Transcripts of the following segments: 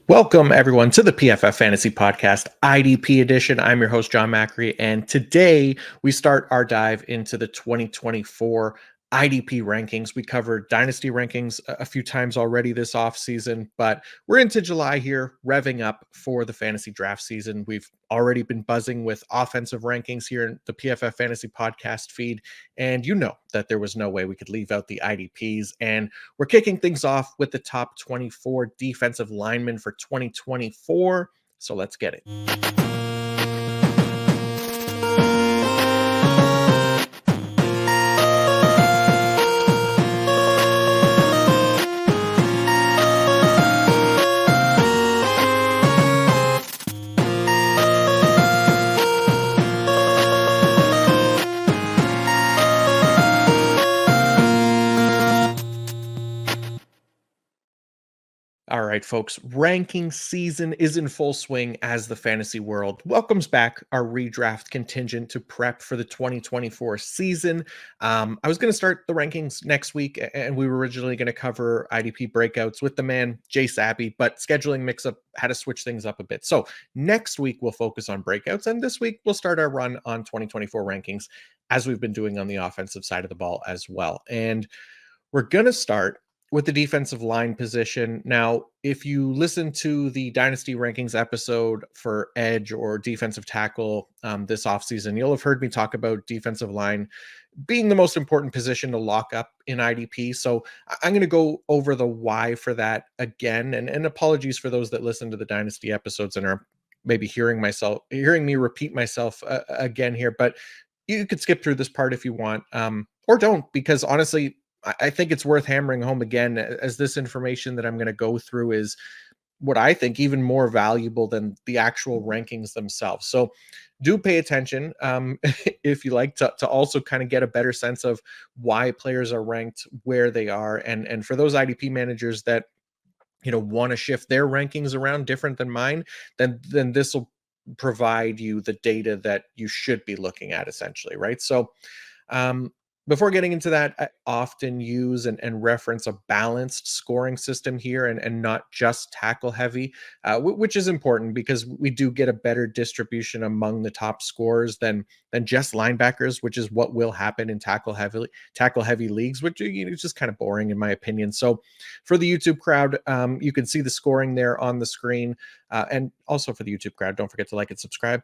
Welcome, everyone, to the PFF Fantasy Podcast, IDP edition. I'm your host, Jon Macri, and today we start our dive into the 2024 IDP rankings. We covered dynasty rankings a few times already this offseason, but we're into July here, revving up for the fantasy draft season. We've already been buzzing with offensive rankings here in the PFF Fantasy Podcast feed, and you know that there was no way we could leave out the IDPs. And we're kicking things off with the top 24 defensive linemen for 2024. So let's get it. All right, folks, ranking season is in full swing as the fantasy world welcomes back our redraft contingent to prep for the 2024 season. I was going to start the rankings next week, and we were originally going to cover IDP breakouts with the man, Jay Sabby, but scheduling mix-up had to switch things up a bit. So next week, we'll focus on breakouts, and this week, we'll start our run on 2024 rankings, as we've been doing on the offensive side of the ball as well. And we're going to start with the defensive line position. Now, if you listen to the Dynasty Rankings episode for edge or defensive tackle this offseason, you'll have heard me talk about defensive line being the most important position to lock up in IDP. So I'm going to go over the why for that again. And apologies for those that listen to the Dynasty episodes and are maybe hearing me repeat myself again here. But you could skip through this part if you want, or don't, because honestly, I think it's worth hammering home again, as this information that I'm going to go through is what I think even more valuable than the actual rankings themselves. So do pay attention if you like to also kind of get a better sense of why players are ranked where they are. And for those IDP managers that want to shift their rankings around different than mine, then this will provide you the data that you should be looking at essentially, right? So before getting into that, I often use and reference a balanced scoring system here and not just tackle heavy, which is important because we do get a better distribution among the top scorers than just linebackers, which is what will happen in tackle heavy leagues, which is just kind of boring in my opinion. So for the YouTube crowd, you can see the scoring there on the screen. And also for the YouTube crowd, don't forget to like and subscribe.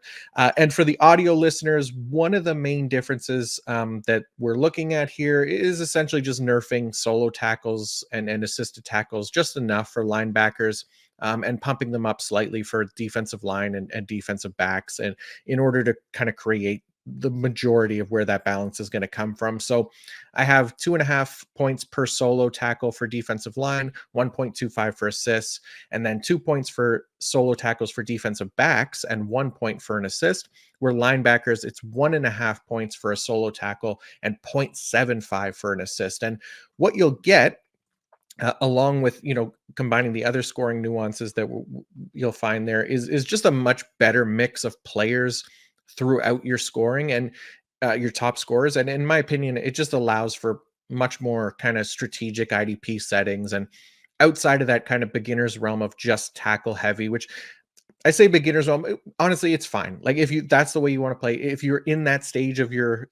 And for the audio listeners, one of the main differences that we're looking at here is essentially just nerfing solo tackles and assisted tackles just enough for linebackers, and pumping them up slightly for defensive line and defensive backs, and in order to kind of create the majority of where that balance is going to come from. So I have 2.5 points per solo tackle for defensive line, 1.25 for assists, and then 2 points for solo tackles for defensive backs, and 1 point for an assist. Where linebackers, it's 1.5 points for a solo tackle and 0.75 for an assist. And what you'll get, along with combining the other scoring nuances that you'll find there, is just a much better mix of players throughout your scoring and your top scorers. And in my opinion, it just allows for much more kind of strategic IDP settings, and outside of that kind of beginner's realm of just tackle heavy, which I say beginner's realm, honestly, it's fine. Like if that's the way you want to play, if you're in that stage of your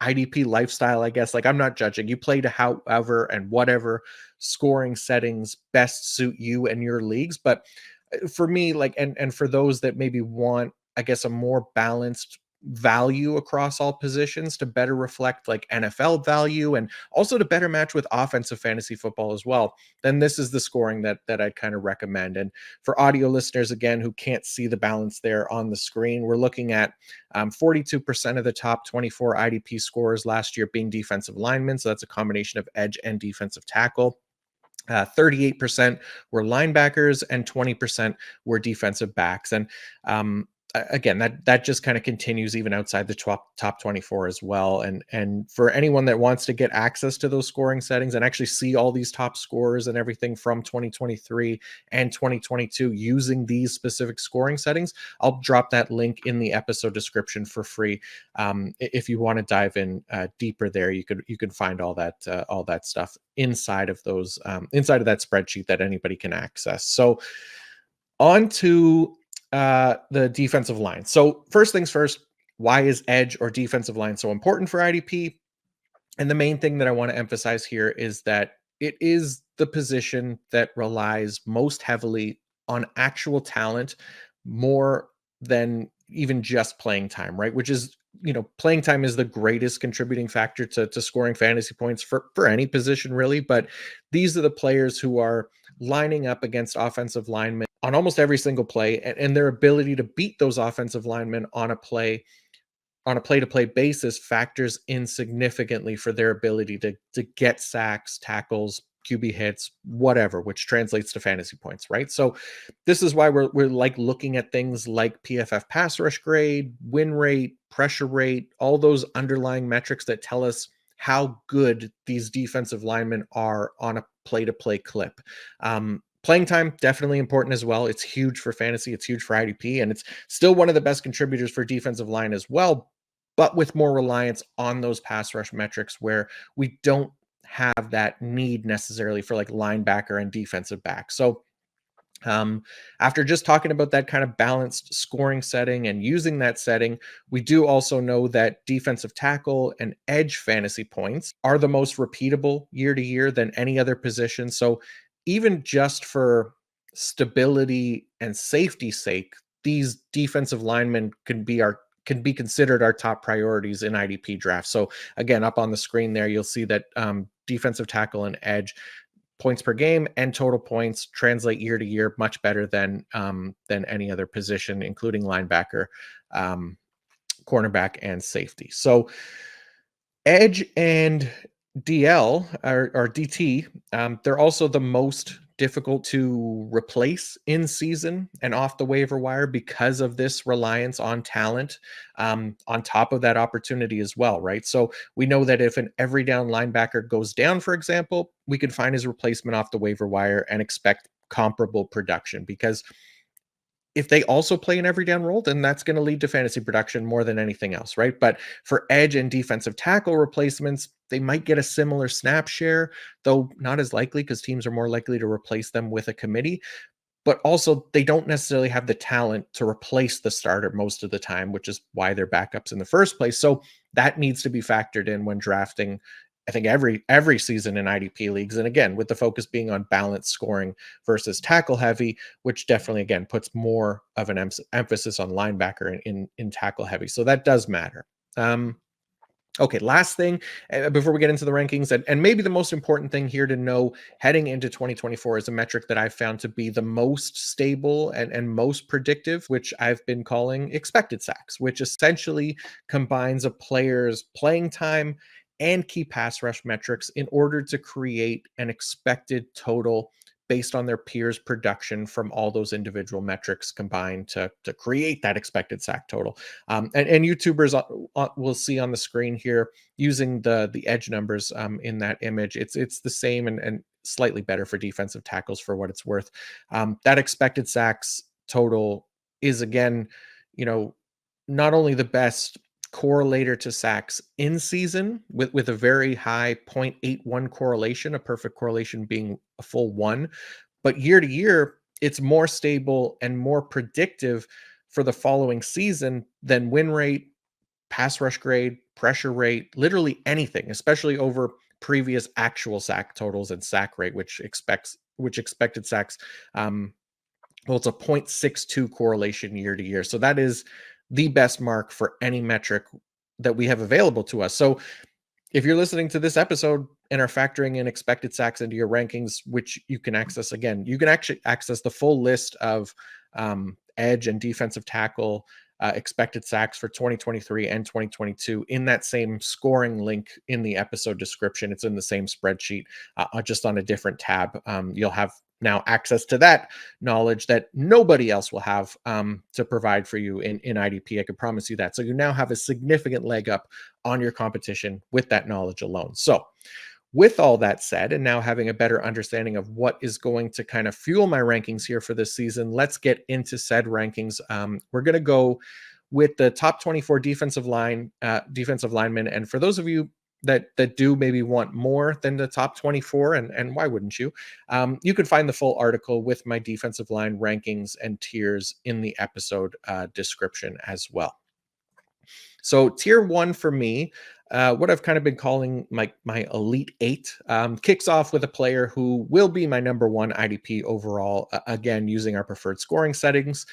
IDP lifestyle, I guess, like I'm not judging. You play to however and whatever scoring settings best suit you and your leagues. But for me, like, and for those that maybe want, I guess, a more balanced value across all positions to better reflect like NFL value and also to better match with offensive fantasy football as well, then this is the scoring that I'd kind of recommend. And for audio listeners, again, who can't see the balance there on the screen, we're looking at 42% of the top 24 IDP scorers last year being defensive linemen. So that's a combination of edge and defensive tackle. 38% were linebackers and 20% were defensive backs. And again, that just kind of continues even outside the top 24 as well. And for anyone that wants to get access to those scoring settings and actually see all these top scorers and everything from 2023 and 2022 using these specific scoring settings, I'll drop that link in the episode description for free. If you want to dive in deeper there, you can find all that stuff inside of that spreadsheet that anybody can access. So On to the defensive line. So, first things first, why is edge or defensive line so important for IDP? And the main thing that I want to emphasize here is that it is the position that relies most heavily on actual talent more than even just playing time, right? Which is, playing time is the greatest contributing factor to scoring fantasy points for any position, really. But these are the players who are lining up against offensive linemen on almost every single play, and their ability to beat those offensive linemen on a play-to-play basis factors in significantly for their ability to get sacks, tackles, QB hits, whatever, which translates to fantasy points, right? So this is why we're like looking at things like PFF pass rush grade, win rate, pressure rate, all those underlying metrics that tell us how good these defensive linemen are on a play-to-play clip. Playing time definitely important as well. It's huge for fantasy. It's huge for IDP, and it's still one of the best contributors for defensive line as well, but with more reliance on those pass rush metrics where we don't have that need necessarily for like linebacker and defensive back. So um, after just talking about that kind of balanced scoring setting and using that setting, we do also know that defensive tackle and edge fantasy points are the most repeatable year to year than any other position. So even just for stability and safety sake, these defensive linemen can be considered our top priorities in IDP drafts. So again, up on the screen there, you'll see that defensive tackle and edge points per game and total points translate year to year much better than any other position, including linebacker, um, cornerback, and safety. So edge and DL or DT, they're also the most difficult to replace in season and off the waiver wire because of this reliance on talent, on top of that opportunity as well, right? So we know that if an every down linebacker goes down, for example, we can find his replacement off the waiver wire and expect comparable production, because if they also play an every down role, then that's going to lead to fantasy production more than anything else, right? But for edge and defensive tackle replacements, they might get a similar snap share, though not as likely because teams are more likely to replace them with a committee. But also, they don't necessarily have the talent to replace the starter most of the time, which is why they're backups in the first place. So that needs to be factored in when drafting, I think, every season in IDP leagues. And again, with the focus being on balanced scoring versus tackle heavy, which definitely again puts more of an emphasis on linebacker in tackle heavy. So that does matter. Okay, last thing before we get into the rankings, and maybe the most important thing here to know heading into 2024 is a metric that I've found to be the most stable and most predictive, which I've been calling expected sacks, which essentially combines a player's playing time and key pass rush metrics in order to create an expected total based on their peers' production from all those individual metrics combined to create that expected sack total. And YouTubers will see on the screen here using the edge numbers in that image. It's the same and slightly better for defensive tackles for what it's worth. That expected sacks total is again, you know, not only the best correlator to sacks in season with a very high 0.81 correlation, a perfect correlation being a full one, but year to year, it's more stable and more predictive for the following season than win rate, pass rush grade, pressure rate, literally anything, especially over previous actual sack totals and sack rate, which expected sacks. Well, it's a 0.62 correlation year to year. So that is the best mark for any metric that we have available to us. So if you're listening to this episode and are factoring in expected sacks into your rankings, which you can access again, you can actually access the full list of edge and defensive tackle expected sacks for 2023 and 2022 in that same scoring link in the episode description. It's in the same spreadsheet, just on a different tab. You'll have now access to that knowledge that nobody else will have to provide for you in IDP. I can promise you that. So you now have a significant leg up on your competition with that knowledge alone. So with all that said, and now having a better understanding of what is going to kind of fuel my rankings here for this season, let's get into said rankings. We're going to go with the top 24 defensive linemen. And for those of you that do maybe want more than the top 24, and why wouldn't you? You can find the full article with my defensive line rankings and tiers in the episode description as well. So tier one for me, what I've kind of been calling my elite eight, kicks off with a player who will be my number one IDP overall. Again, using our preferred scoring settings,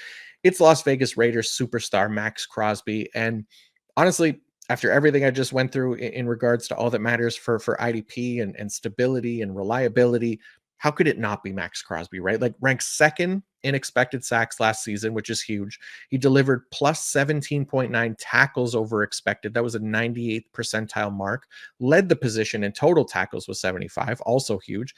it's Las Vegas Raiders superstar Max Crosby, and honestly, after everything I just went through in regards to all that matters for IDP and stability and reliability, how could it not be Max Crosby, right? Like ranked second in expected sacks last season, which is huge. He delivered plus 17.9 tackles over expected. That was a 98th percentile mark. Led the position in total tackles with 75, also huge.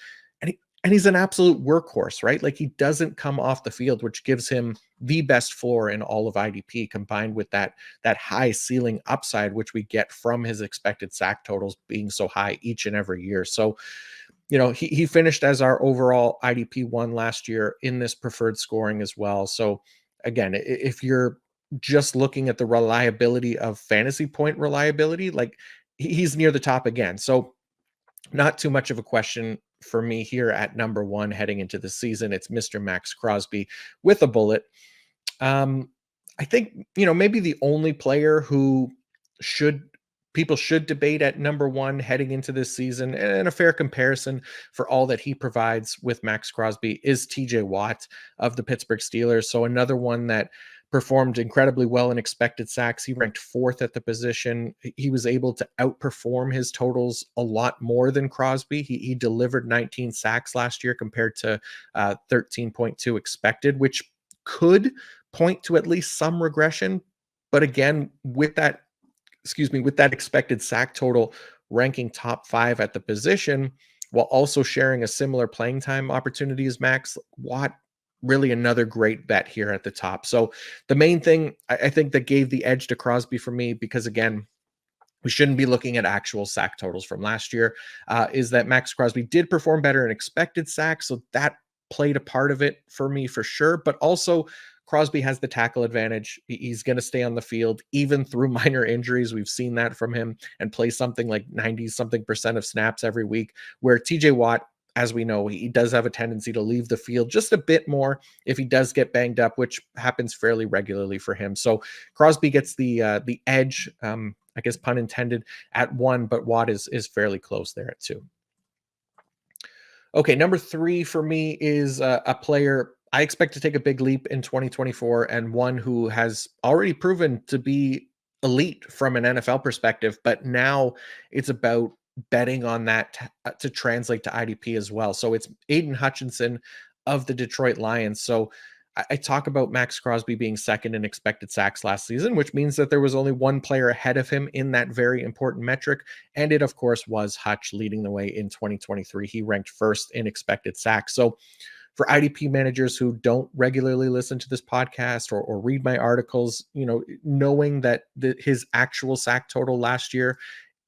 And he's an absolute workhorse, right? Like he doesn't come off the field, which gives him the best floor in all of IDP, combined with that high ceiling upside, which we get from his expected sack totals being so high each and every year. So, he finished as our overall IDP one last year in this preferred scoring as well. So again, if you're just looking at the reliability of fantasy point reliability, like he's near the top again. So not too much of a question for me here at number one heading into the season. It's Mr. Max Crosby with a bullet. um, I think, maybe the only player who should people should debate at number one heading into this season, and a fair comparison for all that he provides with Max Crosby, is TJ Watt of the Pittsburgh Steelers. So another one that performed incredibly well in expected sacks. He ranked fourth at the position. He was able to outperform his totals a lot more than Crosby. He delivered 19 sacks last year compared to 13.2 expected, which could point to at least some regression. But again, with that expected sack total, ranking top five at the position, while also sharing a similar playing time opportunity as Max Watt, really another great bet here at the top. So the main thing I think that gave the edge to Crosby for me, because again, we shouldn't be looking at actual sack totals from last year, is that Max Crosby did perform better in expected sacks. So that played a part of it for me for sure. But also, Crosby has the tackle advantage. He's going to stay on the field even through minor injuries. We've seen that from him, and play something like 90 something percent of snaps every week, where TJ Watt, as we know, he does have a tendency to leave the field just a bit more if he does get banged up, which happens fairly regularly for him. So Crosby gets the edge, I guess pun intended, at one, but Watt is fairly close there at two. Okay, number three for me is a player I expect to take a big leap in 2024, and one who has already proven to be elite from an NFL perspective, but now it's about betting on that to translate to IDP as well. So it's Aiden Hutchinson of the Detroit Lions. So I talk about Max Crosby being second in expected sacks last season, which means that there was only one player ahead of him in that very important metric. And it, of course, was Hutch leading the way in 2023. He ranked first in expected sacks. So for IDP managers who don't regularly listen to this podcast or read my articles, knowing that his actual sack total last year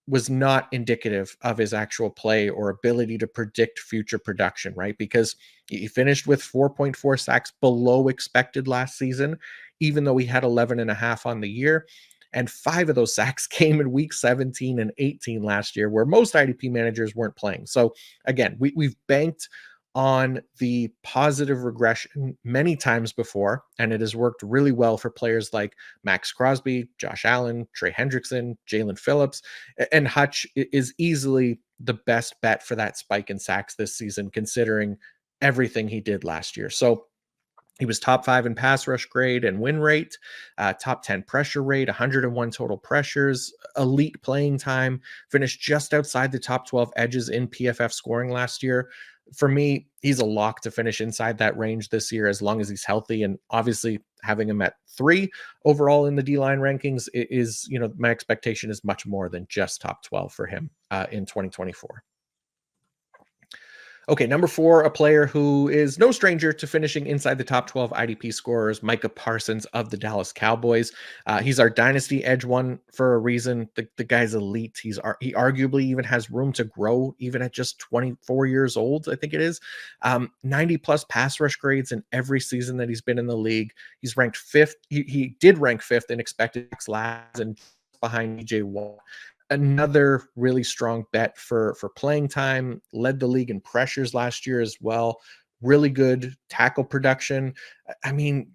was not indicative of his actual play or ability to predict future production, right? Because he finished with 4.4 sacks below expected last season, even though he had 11 and a half on the year. And 5 of those sacks came in week 17 and 18 last year, where most IDP managers weren't playing. So again, we've banked on the positive regression many times before, and it has worked really well for players like Max Crosby, Josh Allen, Trey Hendrickson, Jalen Phillips, and Hutch is easily the best bet for that spike in sacks this season, considering everything he did last year. So he was top 5 in pass rush grade and win rate, top 10 pressure rate, 101 total pressures, elite playing time, finished just outside the top 12 edges in PFF scoring last year. For me, he's a lock to finish inside that range this year as long as he's healthy. And obviously, having him at 3 overall in the D line rankings is, my expectation is much more than just top 12 for him in 2024. Okay, number 4, a player who is no stranger to finishing inside the top 12 IDP scorers, Micah Parsons of the Dallas Cowboys. He's our dynasty edge one for a reason. The guy's elite. He arguably even has room to grow even at just 24 years old, I think it is. 90 plus pass rush grades in every season that he's been in the league. He's ranked 5th. He did rank 5th in expected last and behind EJ Watt. Another really strong bet for playing time, led the league in pressures last year as well. Really good tackle production. I mean,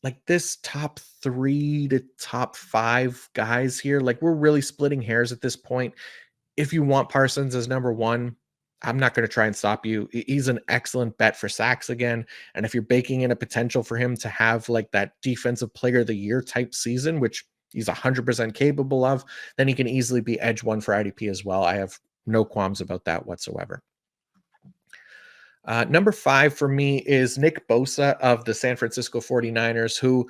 like this top 3 to top 5 guys here, like we're really splitting hairs at this point. If you want Parsons as number 1, I'm not going to try and stop you. He's an excellent bet for sacks again. And if you're baking in a potential for him to have like that defensive player of the year type season, which he's 100% capable of, then he can easily be edge 1 for IDP as well. I have no qualms about that whatsoever. Number 5 for me is Nick Bosa of the San Francisco 49ers, who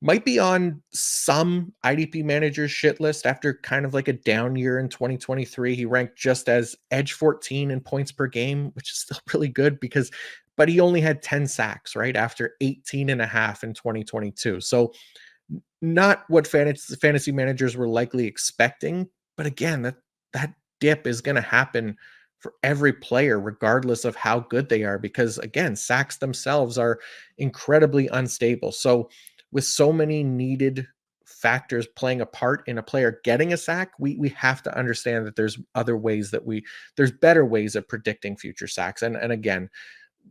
might be on some IDP managers shit list after kind of like a down year in 2023. He ranked just as edge 14 in points per game, which is still really good but he only had 10 sacks, right? After 18 and a half in 2022. So not what fantasy managers were likely expecting, but again, that dip is going to happen for every player regardless of how good they are, because again, sacks themselves are incredibly unstable. So with so many needed factors playing a part in a player getting a sack, we have to understand that there's better ways of predicting future sacks. And again,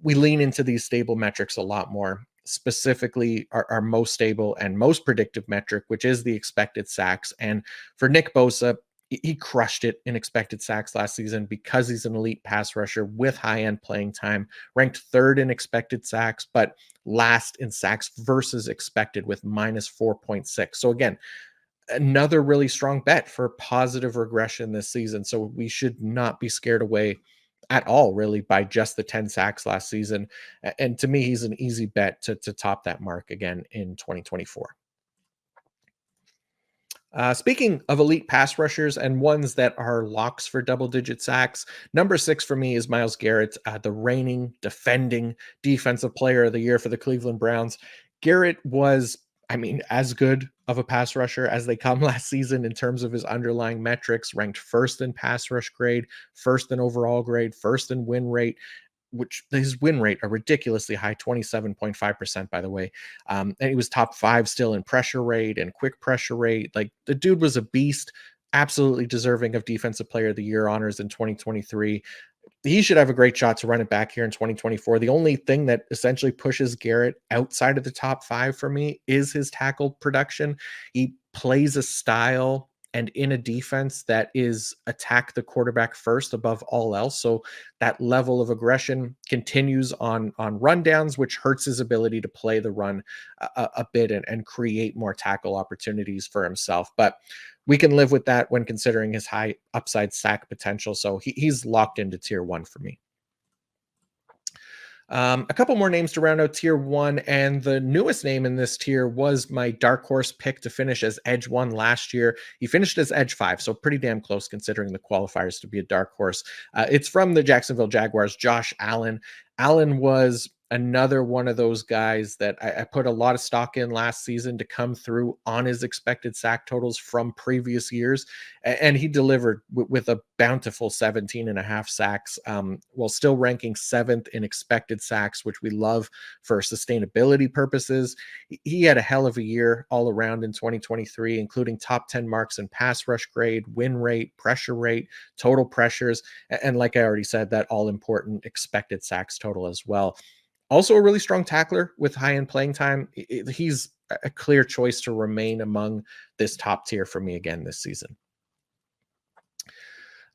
we lean into these stable metrics a lot more, specifically our most stable and most predictive metric, which is the expected sacks. And for Nick Bosa, he crushed it in expected sacks last season because he's an elite pass rusher with high-end playing time, ranked 3rd in expected sacks, but last in sacks versus expected with minus 4.6. So again, another really strong bet for positive regression this season. So we should not be scared away at all, really, by just the 10 sacks last season. And to me, he's an easy bet to top that mark again in 2024. Speaking of elite pass rushers and ones that are locks for double digit sacks, number 6 for me is Myles Garrett, the reigning defending defensive player of the year for the Cleveland Browns. Garrett was, I mean, as good of a pass rusher as they come last season in terms of his underlying metrics, ranked 1st in pass rush grade, 1st in overall grade, 1st in win rate, which his win rate a ridiculously high 27.5%, by the way. And he was top 5 still in pressure rate and quick pressure rate. Like the dude was a beast, absolutely deserving of defensive player of the year honors in 2023. He should have a great shot to run it back here in 2024. The only thing that essentially pushes Garrett outside of the top 5 for me is his tackle production. He plays a style and in a defense that is attack the quarterback first above all else. So that level of aggression continues on rundowns, which hurts his ability to play the run a bit and create more tackle opportunities for himself. But we can live with that when considering his high upside sack potential. So he's locked into tier 1 for me. A couple more names to round out tier 1, and the newest name in this tier was my dark horse pick to finish as edge 1 last year. He finished as edge 5, so pretty damn close considering the qualifiers to be a dark horse. It's from the Jacksonville Jaguars, Josh Allen. Allen was another one of those guys that I put a lot of stock in last season to come through on his expected sack totals from previous years. And he delivered with a bountiful 17 and a half sacks, while still ranking 7th in expected sacks, which we love for sustainability purposes. He had a hell of a year all around in 2023, including top 10 marks in pass rush grade, win rate, pressure rate, total pressures, and like I already said, that all important expected sacks total as well. Also a really strong tackler with high-end playing time. He's a clear choice to remain among this top tier for me again this season.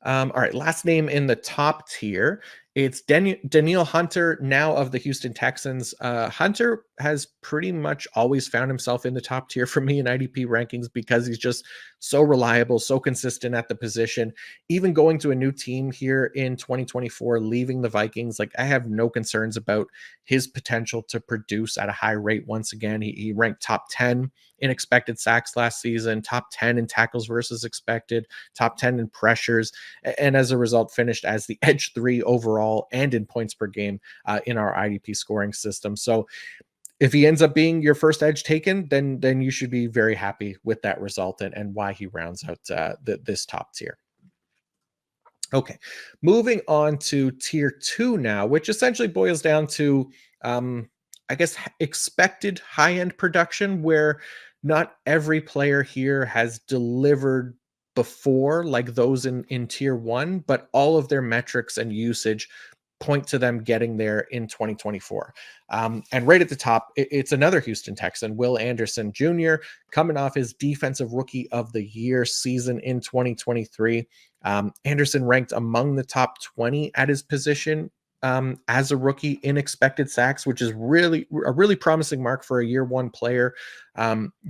All right, last name in the top tier. It's Danielle Hunter, now of the Houston Texans. Hunter has pretty much always found himself in the top tier for me in IDP rankings because he's just so reliable, so consistent at the position. Even going to a new team here in 2024, leaving the Vikings, like I have no concerns about his potential to produce at a high rate once again. He ranked top 10 in expected sacks last season, top 10 in tackles versus expected, top 10 in pressures, and as a result finished as the edge 3 overall and in points per game in our IDP scoring system. So if he ends up being your first edge taken, then you should be very happy with that result and why he rounds out this top tier. Okay, moving on to tier 2 now, which essentially boils down to, I guess, expected high-end production, where not every player here has delivered before like those in tier one, but all of their metrics and usage point to them getting there in 2024. And right at the top, it's another Houston Texan, Will Anderson Jr., coming off his Defensive Rookie of the Year season in 2023. Anderson ranked among the top 20 at his position as a rookie in expected sacks, which is really a really promising mark for a year one player.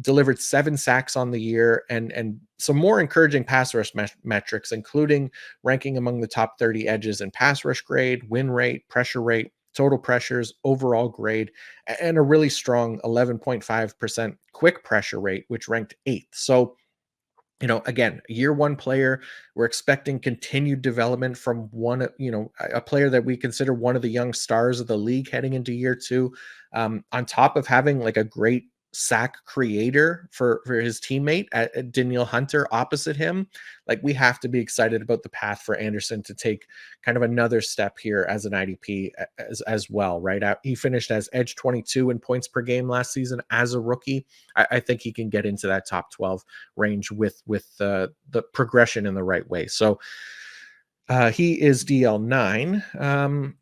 Delivered 7 sacks on the year and some more encouraging pass rush metrics, including ranking among the top 30 edges in pass rush grade, win rate, pressure rate, total pressures, overall grade, and a really strong 11.5% quick pressure rate, which ranked 8th. So again, year one player, we're expecting continued development from one, a player that we consider one of the young stars of the league heading into year two. On top of having like a great sack creator for his teammate at Danielle Hunter opposite him, like we have to be excited about the path for Anderson to take kind of another step here as an IDP as well, right? He finished as edge 22 in points per game last season as a rookie. I think he can get into that top 12 range with the progression in the right way. So he is DL9.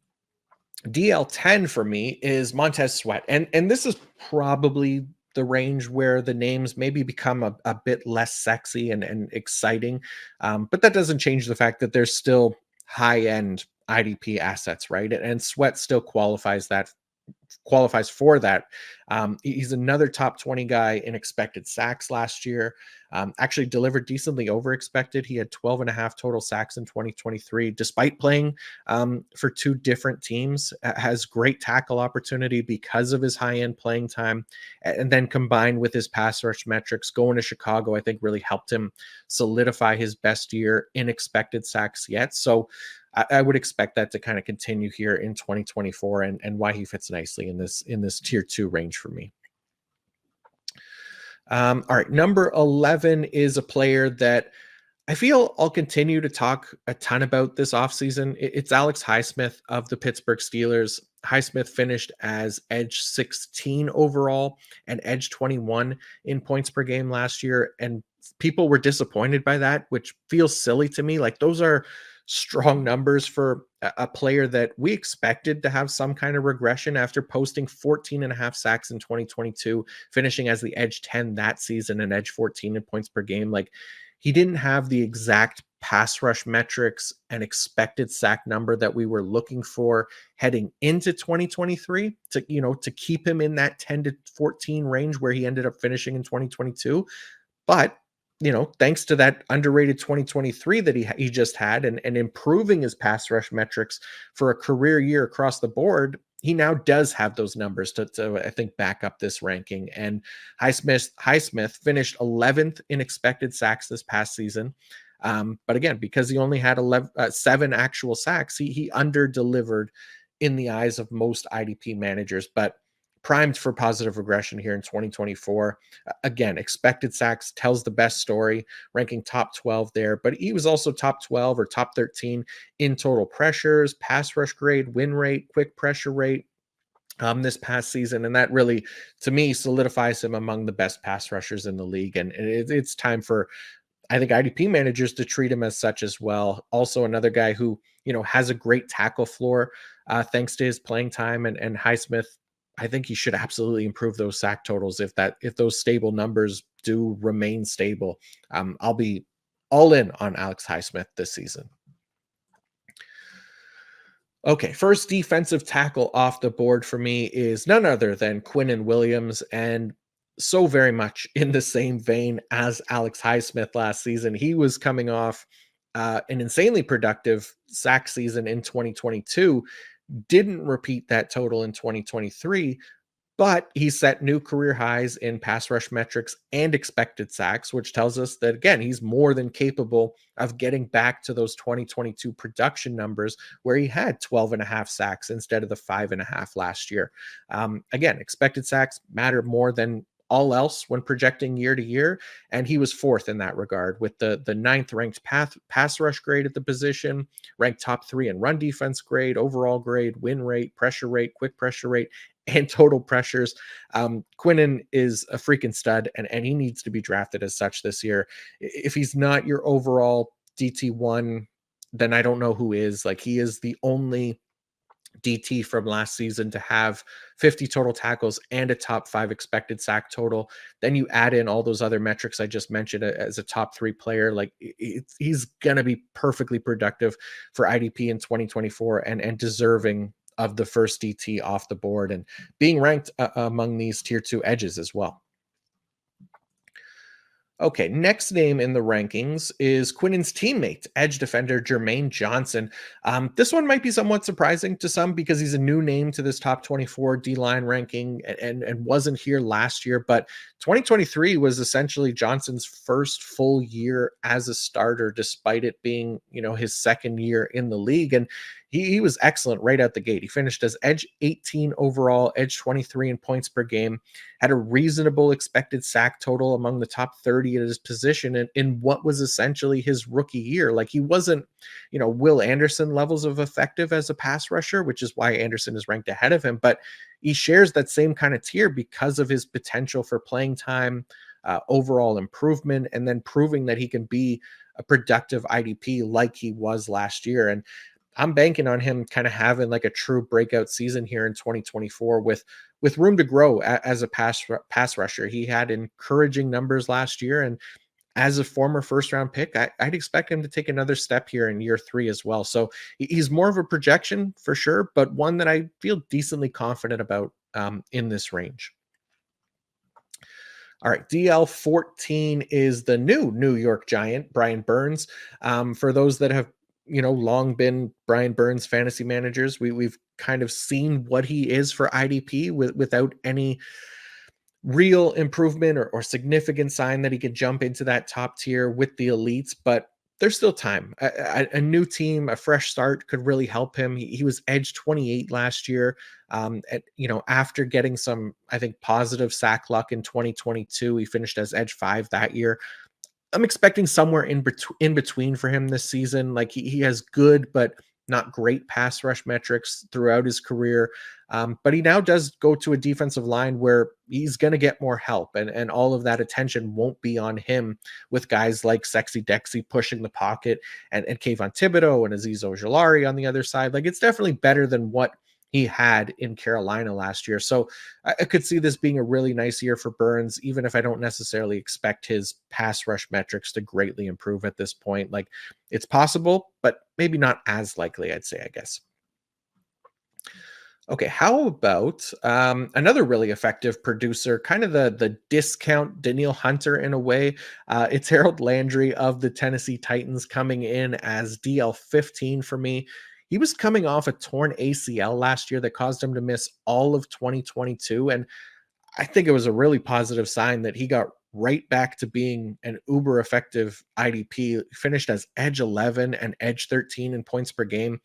DL10 for me is Montez Sweat. And this is probably the range where the names maybe become a bit less sexy and exciting. But that doesn't change the fact that there's still high-end IDP assets, right? And Sweat still qualifies for that. He's another top 20 guy in expected sacks last year. Actually delivered decently over expected. He had 12 and a half total sacks in 2023, despite playing for 2 different teams. Has great tackle opportunity because of his high-end playing time. And then combined with his pass rush metrics, going to Chicago, I think really helped him solidify his best year in expected sacks yet. So I would expect that to kind of continue here in 2024 and why he fits nicely in this tier 2 range for me. All right, number 11 is a player that I feel I'll continue to talk a ton about this offseason. It's Alex Highsmith of the Pittsburgh Steelers. Highsmith finished as edge 16 overall and edge 21 in points per game last year. And people were disappointed by that, which feels silly to me. Like those are strong numbers for a player that we expected to have some kind of regression after posting 14 and a half sacks in 2022, finishing as the edge 10 that season and edge 14 in points per game. Like he didn't have the exact pass rush metrics and expected sack number that we were looking for heading into 2023 to keep him in that 10 to 14 range where he ended up finishing in 2022. But thanks to that underrated 2023 that he just had and improving his pass rush metrics for a career year across the board, he now does have those numbers to I think back up this ranking. And Highsmith finished 11th in expected sacks this past season. But again, because he only had 7 actual sacks, he under delivered in the eyes of most IDP managers, but primed for positive regression here in 2024. Again, expected sacks tells the best story, ranking top 12 there, but he was also top 12 or top 13 in total pressures, pass rush grade, win rate, quick pressure rate this past season. And that really, to me, solidifies him among the best pass rushers in the league. And it's time for, I think, IDP managers to treat him as such as well. Also, another guy who, has a great tackle floor thanks to his playing time. And Highsmith, I think he should absolutely improve those sack totals if those stable numbers do remain stable. I'll be all in on Alex Highsmith this season. Okay, first defensive tackle off the board for me is none other than Quinnen Williams, and so very much in the same vein as Alex Highsmith last season. He was coming off an insanely productive sack season in 2022, didn't repeat that total in 2023, but he set new career highs in pass rush metrics and expected sacks, which tells us that, again, he's more than capable of getting back to those 2022 production numbers where he had 12 and a half sacks instead of the 5.5 last year. Again, expected sacks matter more than all else when projecting year to year. And he was 4th in that regard with the 9th ranked pass rush grade at the position, ranked top 3 in run defense grade, overall grade, win rate, pressure rate, quick pressure rate, and total pressures. Quinnen is a freaking stud, and he needs to be drafted as such this year. If he's not your overall DT1, then I don't know who is. Like, he is the only DT from last season to have 50 total tackles and a top 5 expected sack total. Then you add in all those other metrics I just mentioned as a top 3 player. Like, he's going to be perfectly productive for IDP in 2024 and deserving of the first DT off the board and being ranked among these tier 2 edges as well. Okay, next name in the rankings is Quinnen's teammate, edge defender Jermaine Johnson. This one might be somewhat surprising to some because he's a new name to this top 24 D line ranking and wasn't here last year. But 2023 was essentially Johnson's first full year as a starter, despite it being, his second year in the league. And he was excellent right out the gate. He finished as edge 18 overall, edge 23 in points per game, had a reasonable expected sack total among the top 30 at his position in what was essentially his rookie year. Like, he wasn't, Will Anderson levels of effective as a pass rusher, which is why Anderson is ranked ahead of him, but he shares that same kind of tier because of his potential for playing time, overall improvement, and then proving that he can be a productive IDP like he was last year. And I'm banking on him kind of having like a true breakout season here in 2024 with room to grow as a pass rusher. He had encouraging numbers last year, and as a former first round pick, I'd expect him to take another step here in year 3 as well. So he's more of a projection for sure, but one that I feel decently confident about in this range. All right, DL 14 is the new New York Giant, Brian Burns. For those that have long been Brian Burns fantasy managers, we've kind of seen what he is for IDP without any real improvement or significant sign that he could jump into that top tier with the elites, but there's still time. A new team, a fresh start could really help him. He was edge 28 last year. After getting some, I think, positive sack luck in 2022, he finished as edge 5 that year. I'm expecting somewhere in between for him this season. Like, he has good but not great pass rush metrics throughout his career. But he now does go to a defensive line where he's going to get more help, and all of that attention won't be on him with guys like Sexy Dexy pushing the pocket and Kayvon Thibodeau and Aziz Ojulari on the other side. Like, it's definitely better than what he had in Carolina last year. So I could see this being a really nice year for Burns, even if I don't necessarily expect his pass rush metrics to greatly improve at this point. Like, it's possible, but maybe not as likely, I'd say, I guess. Okay, how about another really effective producer, kind of the discount Daniil Hunter in a way? It's Harold Landry of the Tennessee Titans coming in as DL 15 for me. He was coming off a torn ACL last year that caused him to miss all of 2022, and I think it was a really positive sign that he got right back to being an uber effective IDP. Finished as edge 11 and edge 13 in points per game.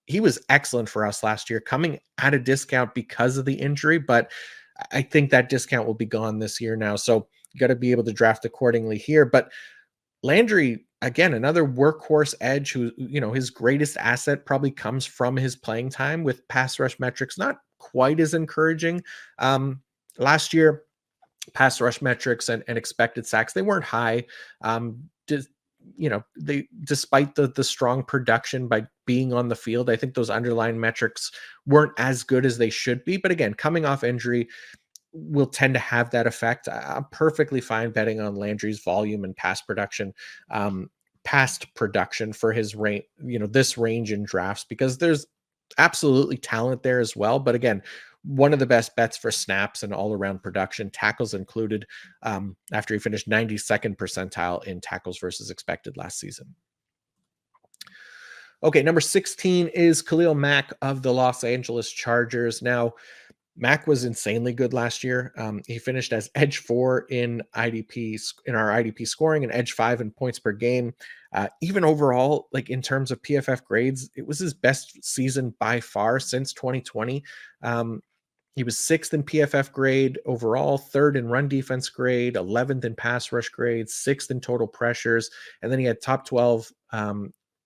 He was excellent for us last year, coming at a discount because of the injury, but I think that discount will be gone this year now. So you got to be able to draft accordingly here. But Landry, again, another workhorse edge who, his greatest asset probably comes from his playing time, with pass rush metrics not quite as encouraging. Last year, pass rush metrics and expected sacks, they weren't high. Just, they, despite the strong production by being on the field, I think those underlying metrics weren't as good as they should be. But again, coming off injury will tend to have that effect. I'm perfectly fine betting on Landry's volume and past production for his range, this range in drafts, because there's absolutely talent there as well. But again, one of the best bets for snaps and all around production, tackles included, after he finished 92nd percentile in tackles versus expected last season. Okay, number 16 is Khalil Mack of the Los Angeles Chargers. Now, Mack was insanely good last year. He finished as edge 4 in IDP in our IDP scoring and edge 5 in points per game. Even overall, like in terms of PFF grades, it was his best season by far since 2020. He was 6th in PFF grade overall, 3rd in run defense grade, 11th in pass rush grade, 6th in total pressures, and then he had top 12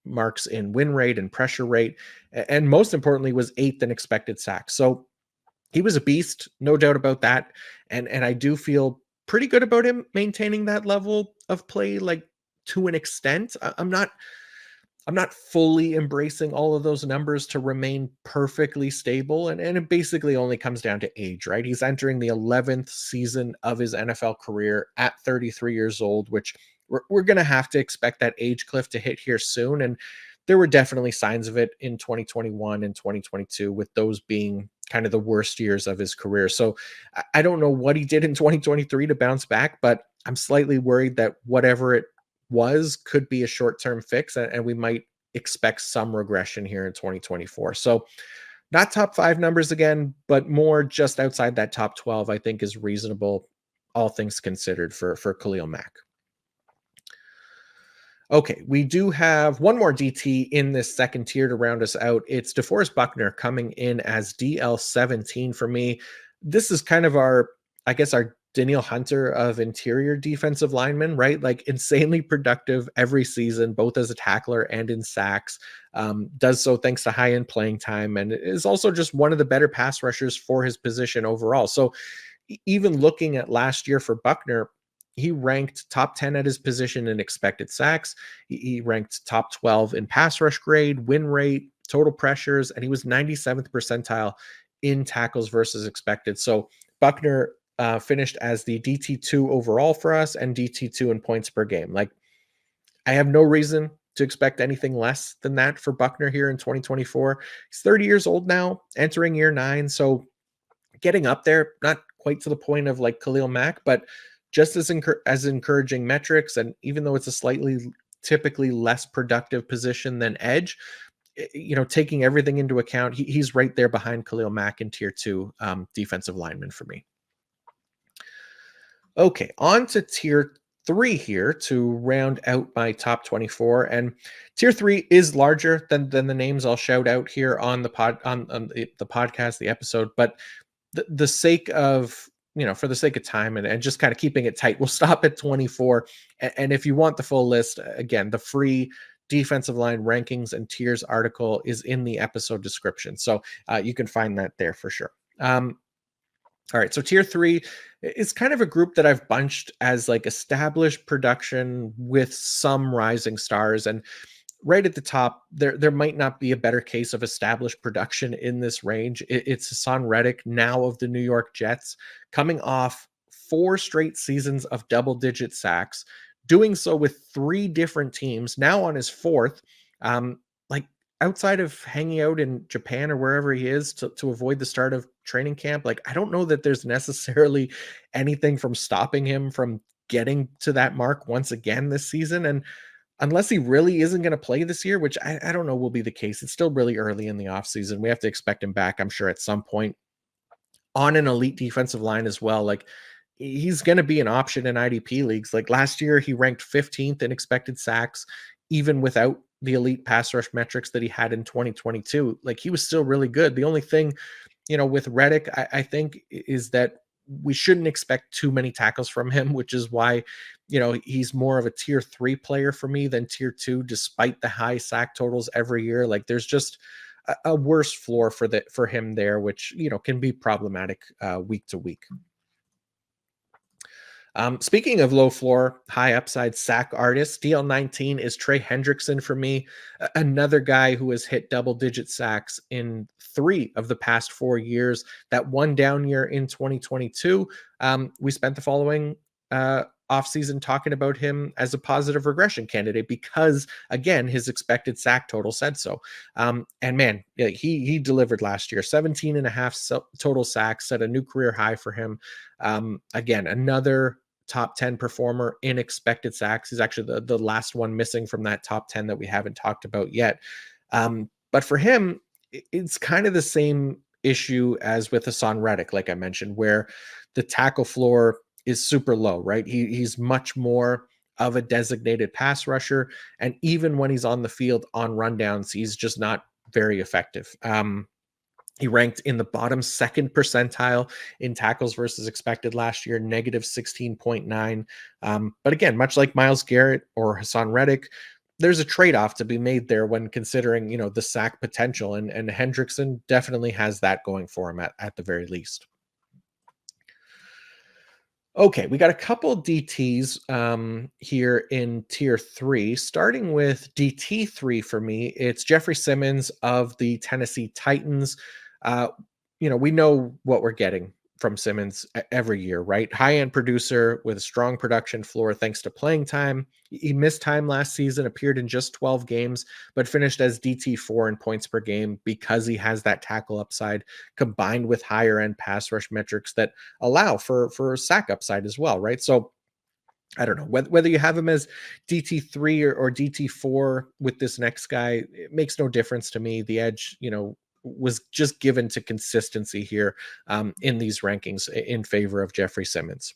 marks in win rate and pressure rate, and most importantly was 8th in expected sacks. So He was a beast, no doubt about that, and I do feel pretty good about him maintaining that level of play, like, to an extent. I'm not fully embracing all of those numbers to remain perfectly stable, and it basically only comes down to age, right? He's entering the 11th season of his NFL career at 33 years old, which we're going to have to expect that age cliff to hit here soon. And there were definitely signs of it in 2021 and 2022, with those being kind of the worst years of his career. So I don't know what he did in 2023 to bounce back, but I'm slightly worried that whatever it was could be a short-term fix, and we might expect some regression here in 2024. So not top 5 numbers again, but more just outside that top 12, I think is reasonable, all things considered, for Khalil Mack. Okay, we do have one more DT in this second tier to round us out. It's DeForest Buckner coming in as DL17 for me. This is kind of our, I guess, our Danielle Hunter of interior defensive linemen, right? Like, insanely productive every season, both as a tackler and in sacks. Does so thanks to high end playing time, and is also just one of the better pass rushers for his position overall. So even looking at last year for Buckner, he ranked top 10 at his position in expected sacks. He ranked top 12 in pass rush grade, win rate, total pressures, and he was 97th percentile in tackles versus expected. So Buckner finished as the DT2 overall for us and DT2 in points per game. Like, I have no reason to expect anything less than that for Buckner here in 2024. He's 30 years old now, entering year 9. So getting up there, not quite to the point of like Khalil Mack, but just as encouraging metrics. And even though it's a slightly typically less productive position than edge, taking everything into account, he's right there behind Khalil Mack in tier 2 defensive lineman for me. Okay, on to tier 3 here to round out my top 24. And tier 3 is larger than the names I'll shout out here on the the podcast, the episode, but the sake of, for the sake of time and just kind of keeping it tight, we'll stop at 24. And if you want the full list, again, the free defensive line rankings and tiers article is in the episode description. So you can find that there for sure. All right, so tier 3 is kind of a group that I've bunched as like established production with some rising stars. And right at the top, there might not be a better case of established production in this range. It's Hassan Reddick, now of the New York Jets, coming off 4 straight seasons of double-digit sacks, doing so with 3 different teams, now on his 4th. Like, outside of hanging out in Japan or wherever he is to avoid the start of training camp, like, I don't know that there's necessarily anything from stopping him from getting to that mark once again this season. And unless he really isn't going to play this year, which I don't know will be the case. It's still really early in the offseason. We have to expect him back, I'm sure, at some point on an elite defensive line as well. Like, he's going to be an option in IDP leagues. Like, last year, he ranked 15th in expected sacks, even without the elite pass rush metrics that he had in 2022. Like, he was still really good. The only thing, with Reddick, I think, is that we shouldn't expect too many tackles from him, which is why, he's more of a tier 3 player for me than tier 2, despite the high sack totals every year. Like, there's just a worse floor for him there, which, can be problematic week to week. Speaking of low floor, high upside sack artists, DL19 is Trey Hendrickson for me, another guy who has hit double digit sacks in 3 of the past 4 years. That one down year in 2022, we spent the following offseason talking about him as a positive regression candidate because, again, his expected sack total said so. And man, yeah, he delivered last year, 17 and a half total sacks, set a new career high for him. Again, another top 10 performer in expected sacks. He's actually the last one missing from that top 10 that we haven't talked about yet. But for him, it's kind of the same issue as with Hassan Reddick, like I mentioned, where the tackle floor is super low, right? He's much more of a designated pass rusher. And even when he's on the field on rundowns, he's just not very effective. He ranked in the bottom 2nd percentile in tackles versus expected last year, negative 16.9. But again, much like Myles Garrett or Hassan Reddick, there's a trade-off to be made there when considering, the sack potential, and Hendrickson definitely has that going for him at the very least. Okay, we got a couple DTs here in tier three. Starting with DT3 for me, it's Jeffrey Simmons of the Tennessee Titans. Uh, we know what we're getting from Simmons every year, right? High end producer with a strong production floor thanks to playing time. He missed time last season, appeared in just 12 games, but finished as DT4 in points per game because he has that tackle upside combined with higher end pass rush metrics that allow for sack upside as well, right? So I don't know whether you have him as DT3 or DT4 with this next guy, it makes no difference to me. The edge, was just given to consistency here in these rankings in favor of Jeffrey Simmons.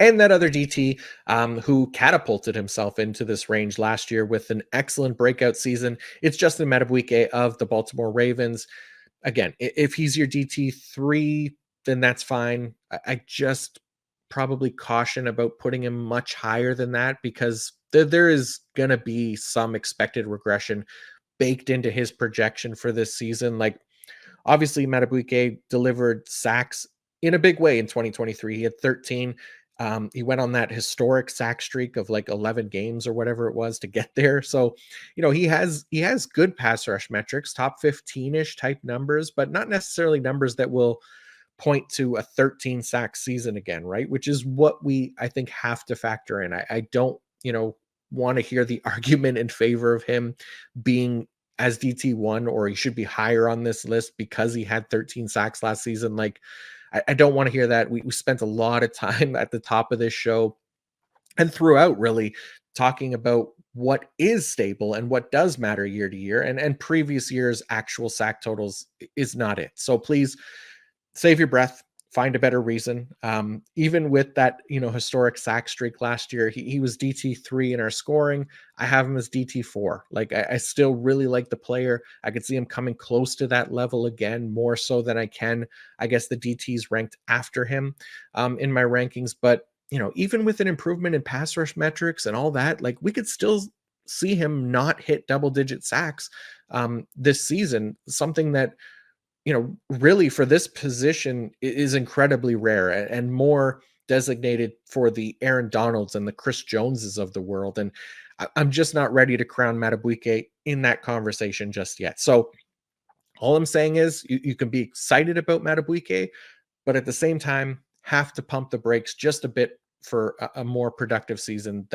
And that other DT who catapulted himself into this range last year with an excellent breakout season, it's Justin Madubuike of the Baltimore Ravens. Again, if he's your DT3, then that's fine. I just probably caution about putting him much higher than that because there is going to be some expected regression baked into his projection for this season. Like, obviously, Madubuike delivered sacks in a big way in 2023. He had 13. He went on that historic sack streak of like 11 games or whatever it was to get there. So, he has good pass rush metrics, top 15-ish type numbers, but not necessarily numbers that will point to a 13 sack season again, right? Which is what we, I think, have to factor in. I don't, want to hear the argument in favor of him being as DT1 or he should be higher on this list because he had 13 sacks last season. Like, I don't want to hear that. We spent a lot of time at the top of this show and throughout really talking about what is stable and what does matter year to year, and previous years actual sack totals is not it. So please save your breath, find a better reason. Even with that, historic sack streak last year, he was DT3 in our scoring. I have him as DT4. Like, I still really like the player. I could see him coming close to that level again, more so than I can, I guess, the DTs ranked after him in my rankings. But, even with an improvement in pass rush metrics and all that, like, we could still see him not hit double digit sacks this season, something that really for this position is incredibly rare and more designated for the Aaron Donalds and the Chris Joneses of the world. And I'm just not ready to crown Madubuike in that conversation just yet. So all I'm saying is you can be excited about Madubuike, but at the same time, have to pump the brakes just a bit for a more productive season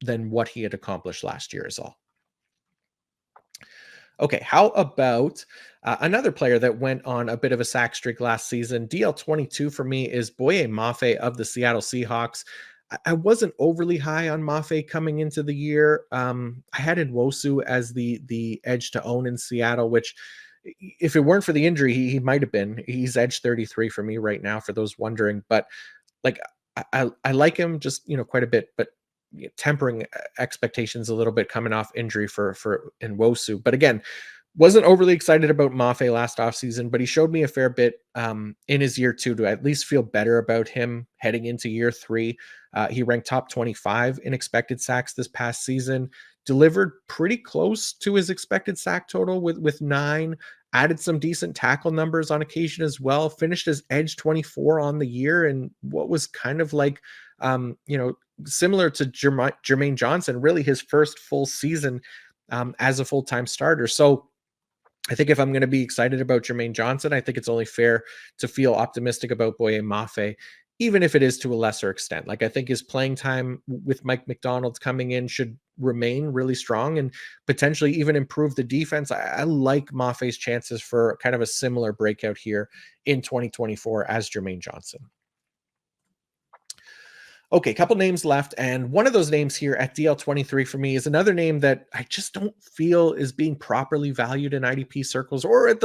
than what he had accomplished last year is all. Okay, how about another player that went on a bit of a sack streak last season? DL22 for me is Boye Mafe of the Seattle Seahawks. I wasn't overly high on Mafe coming into the year. I had Nwosu as the edge to own in Seattle, which if it weren't for the injury, he might have been. He's edge 33 for me right now, for those wondering. But like I like him just quite a bit, but tempering expectations a little bit coming off injury for Nwosu. But again, wasn't overly excited about Mafe last offseason, but he showed me a fair bit in his year two to at least feel better about him heading into year three. He ranked top 25 in expected sacks this past season, delivered pretty close to his expected sack total with 9, added some decent tackle numbers on occasion as well, finished as edge 24 on the year, and what was kind of like, similar to Jermaine Johnson, really his first full season as a full-time starter. So I think if I'm going to be excited about Jermaine Johnson, I think it's only fair to feel optimistic about Boye Mafe, even if it is to a lesser extent. Like, I think his playing time with Mike McDonald coming in should remain really strong and potentially even improve the defense. I like Mafe's chances for kind of a similar breakout here in 2024 as Jermaine Johnson. Okay, couple names left, and one of those names here at DL23 for me is another name that I just don't feel is being properly valued in IDP circles, or at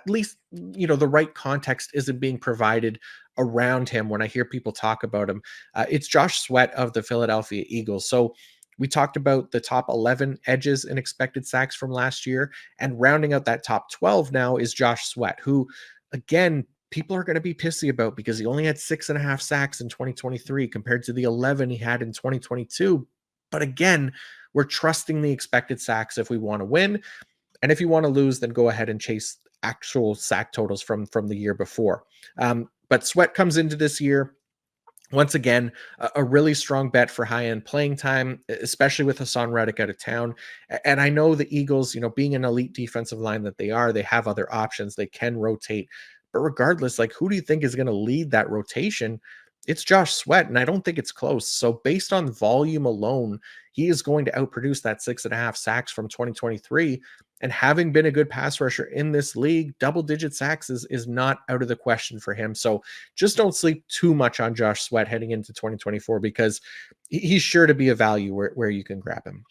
least the right context isn't being provided around him when I hear people talk about him. It's Josh Sweat of the Philadelphia Eagles. So we talked about the top 11 edges in expected sacks from last year, and rounding out that top 12 now is Josh Sweat, who, again, people are going to be pissy about because he only had 6.5 sacks in 2023 compared to the 11 he had in 2022. But again, we're trusting the expected sacks if we want to win. And if you want to lose, then go ahead and chase actual sack totals from the year before. But Sweat comes into this year once again, a really strong bet for high end playing time, especially with Hassan Reddick out of town. And I know the Eagles, being an elite defensive line that they are, they have other options. They can rotate. But regardless, like, who do you think is going to lead that rotation? It's Josh Sweat, and I don't think it's close. So, based on volume alone, he is going to outproduce that 6.5 sacks from 2023. And having been a good pass rusher in this league, double digit sacks is not out of the question for him. So, just don't sleep too much on Josh Sweat heading into 2024 because he's sure to be a value where you can grab him.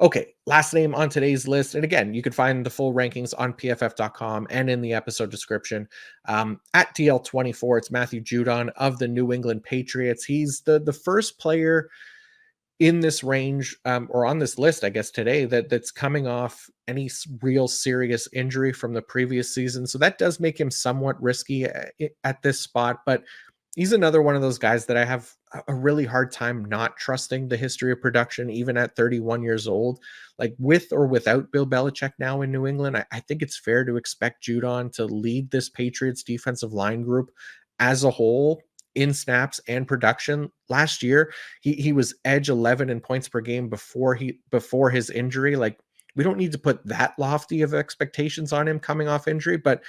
Okay, last name on today's list. And again, you can find the full rankings on pff.com and in the episode description. At DL24, it's Matthew Judon of the New England Patriots. He's the first player in this range, or on this list, I guess, today that's coming off any real serious injury from the previous season. So that does make him somewhat risky at this spot. But he's another one of those guys that I have a really hard time not trusting the history of production, even at 31 years old. Like, with or without Bill Belichick now in New England, I think it's fair to expect Judon to lead this Patriots defensive line group as a whole in snaps and production. Last year, he was edge 11 in points per game before his injury. Like, we don't need to put that lofty of expectations on him coming off injury, but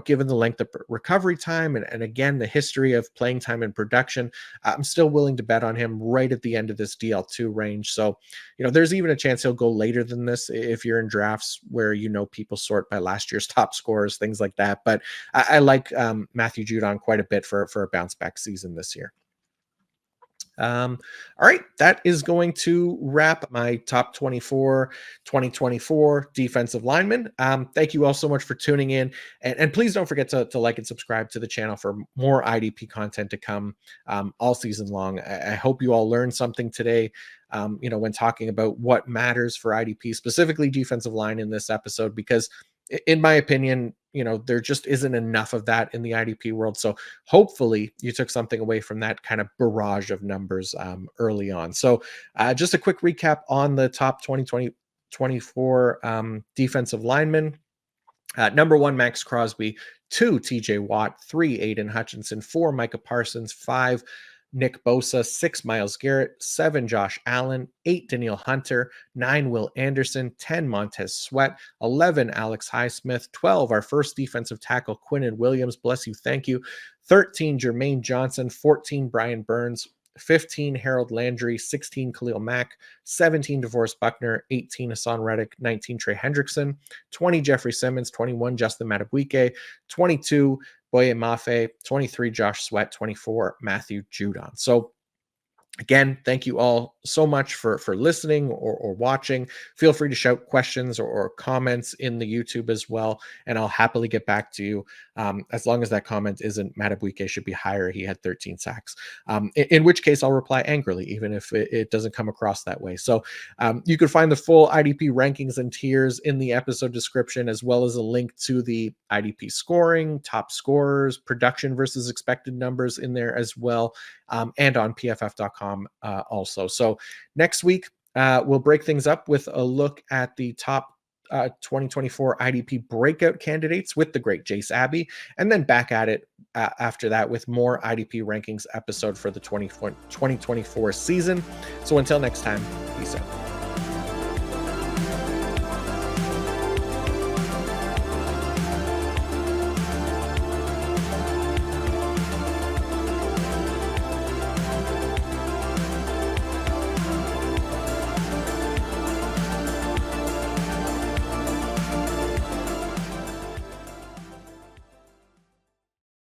given the length of recovery time and again, the history of playing time and production, I'm still willing to bet on him right at the end of this DL2 range. So, there's even a chance he'll go later than this if you're in drafts where, people sort by last year's top scorers, things like that. But I like Matthew Judon quite a bit for a bounce back season this year. All right, that is going to wrap my top 24 2024 defensive linemen. Thank you all so much for tuning in, and please don't forget to like and subscribe to the channel for more IDP content to come all season long. I hope you all learned something today, when talking about what matters for IDP, specifically defensive line in this episode, because in my opinion, there just isn't enough of that in the IDP world. So hopefully you took something away from that kind of barrage of numbers early on. So just a quick recap on the top 2024 defensive linemen. Number 1, Max Crosby. 2, TJ Watt. 3, Aiden Hutchinson. 4, Micah Parsons. 5, Nick Bosa. 6, Myles Garrett. 7, Josh Allen. 8, Danielle Hunter. 9, Will Anderson. 10, Montez Sweat. 11, Alex Highsmith. 12, our first defensive tackle, Quinnen Williams. Bless you, thank you. 13, Jermaine Johnson. 14, Brian Burns. 15, Harold Landry. 16, Khalil Mack. 17, DeForest Buckner. 18, Hassan Reddick. 19, Trey Hendrickson. 20, Jeffrey Simmons. 21, Justin Madubuike. 22, Boye Mafe. 23, Josh Sweat. 24, Matthew Judon. So again, thank you all so much for listening or watching. Feel free to shout questions or comments in the YouTube as well, and I'll happily get back to you. As long as that comment isn't Madubuike should be higher, he had 13 sacks. In which case I'll reply angrily, even if it doesn't come across that way. So you can find the full IDP rankings and tiers in the episode description, as well as a link to the IDP scoring, top scorers, production versus expected numbers in there as well, and on pff.com also. So next week, we'll break things up with a look at the top 2024 IDP breakout candidates with the great Jace Abbey, and then back at it after that with more IDP rankings episode for the 2024 season. So until next time, peace out.